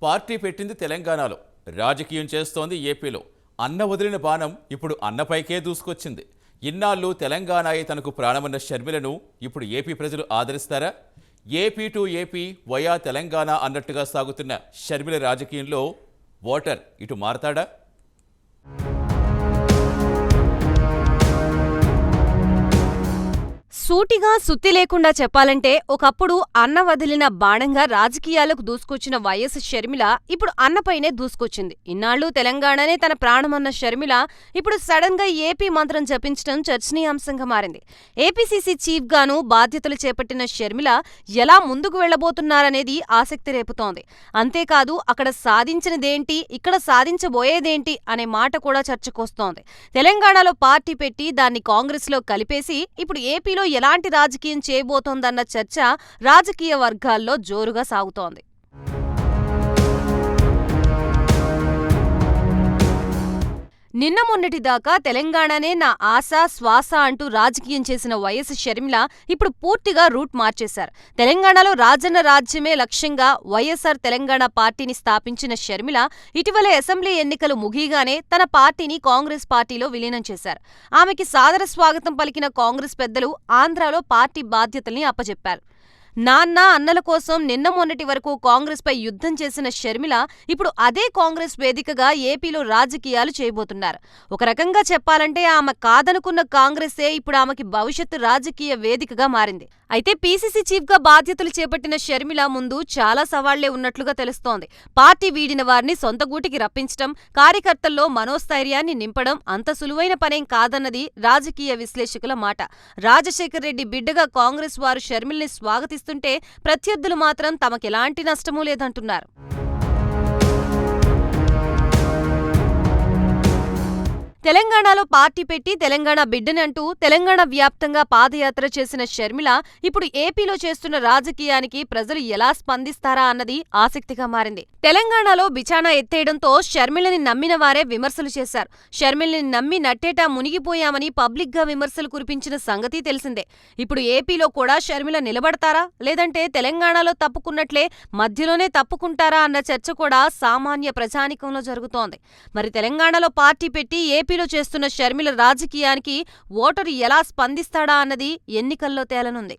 Party పెట్టింది తెలంగాణలో, రాజకీయం చేస్తోంది ఏపీలో. అన్న వదిలిన బాణం ఇప్పుడు అన్నపైకే దూసుకొచ్చింది. ఇన్నాళ్ళు తెలంగాణయే తనకు ప్రాణమన్న షర్మిలను ఇప్పుడు ఏపీ ప్రజలు ఆదరిస్తారా? AP to AP via Telangana అన్నట్టుగా సాగుతున్న షర్మిల రాజకీయంలో ఓటర్ ఇటు మారతాడా? సూటిగా సుత్తి లేకుండా చెప్పాలంటే ఒకప్పుడు అన్న వదిలిన బాణంగా రాజకీయాలకు దూసుకొచ్చిన వైఎస్ షర్మిల ఇప్పుడు అన్నపైనే దూసుకొచ్చింది. ఇన్నాళ్లు తెలంగాణనే తన ప్రాణమన్న షర్మిల ఇప్పుడు సడన్ గా ఏపీ మంత్రం జపించడం చర్చనీయాంశంగా మారింది. ఏపీసీసీ చీఫ్ గాను బాధ్యతలు చేపట్టిన షర్మిల ఎలా ముందుకు వెళ్లబోతున్నారనేది ఆసక్తి రేపుతోంది. అంతేకాదు అక్కడ సాధించినదేంటి, ఇక్కడ సాధించబోయేదేంటి అనే మాట కూడా చర్చకొస్తోంది. తెలంగాణలో పార్టీ పెట్టి దాన్ని కాంగ్రెస్ లో కలిపేసి ఇప్పుడు ఏపీలో ఎలాంటి రాజకీయం చేయబోతోందన్న చర్చ రాజకీయ వర్గాల్లో జోరుగా సాగుతోంది. నిన్న మొన్నటిదాకా తెలంగాణనే నా ఆశ శ్వాస అంటూ రాజకీయం చేసిన వైఎస్ షర్మిల ఇప్పుడు పూర్తిగా రూట్ మార్చేశారు. తెలంగాణలో రాజన్న రాజ్యమే లక్ష్యంగా వైఎస్ఆర్ తెలంగాణ పార్టీని స్థాపించిన షర్మిల ఇటీవలే అసెంబ్లీ ఎన్నికలు ముగియగానే తన పార్టీని కాంగ్రెస్ పార్టీలో విలీనం చేశారు. ఆమెకి సాదర స్వాగతం పలికిన కాంగ్రెస్ పెద్దలు ఆంధ్రాలో పార్టీ బాధ్యతల్ని అప్పచెప్పారు. నాన్న అన్నల కోసం నిన్న మొన్నటి వరకు కాంగ్రెస్ పై యుద్ధం చేసిన షర్మిల ఇప్పుడు అదే కాంగ్రెస్ వేదికగా ఏపీలో రాజకీయాలు చేయబోతున్నారు. ఒక రకంగా చెప్పాలంటే ఆమె కాదనుకున్న కాంగ్రెసే ఇప్పుడు ఆమెకి భవిష్యత్తు రాజకీయ వేదికగా మారింది. అయితే పీసీసీ చీఫ్ గా బాధ్యతలు చేపట్టిన షర్మిల ముందు చాలా సవాళ్లే ఉన్నట్లుగా తెలుస్తోంది. పార్టీ వీడిన వారిని సొంత గూటికి రప్పించడం, కార్యకర్తల్లో మనోస్థైర్యాన్ని నింపడం అంత సులువైన పనేం కాదన్నది రాజకీయ విశ్లేషకుల మాట. రాజశేఖర్ రెడ్డి బిడ్డగా కాంగ్రెస్ వారు షర్మిల్ని స్వాగతిస్తుంటే ప్రత్యర్థులు మాత్రం తమకెలాంటి నష్టమూ లేదంటున్నారు. తెలంగాణలో పార్టీ పెట్టి తెలంగాణ బిడ్డని అంటూ తెలంగాణ వ్యాప్తంగా పాదయాత్ర చేసిన షర్మిల ఇప్పుడు ఏపీలో చేస్తున్న రాజకీయానికి ప్రజలు ఎలా స్పందిస్తారా అన్నది ఆసక్తిగా మారింది. తెలంగాణలో బిచానా ఎత్తేయడంతో షర్మిలని నమ్మిన వారే విమర్శలు చేశారు. షర్మిలని నమ్మి నట్టేటా మునిగిపోయామని పబ్లిక్ గా విమర్శలు కురిపించిన సంగతి తెలిసిందే. ఇప్పుడు ఏపీలో కూడా షర్మిల నిలబడతారా, లేదంటే తెలంగాణలో తప్పుకున్నట్లే మధ్యలోనే తప్పుకుంటారా అన్న చర్చ కూడా సామాన్య ప్రజానికంలో జరుగుతోంది. మరి తెలంగాణలో పార్టీ పెట్టి ఏపీలో చేస్తున్న షర్మిల రాజకీయానికి ఓటరు ఎలా స్పందిస్తాడా అన్నది ఎన్నికల్లో తేలనుంది.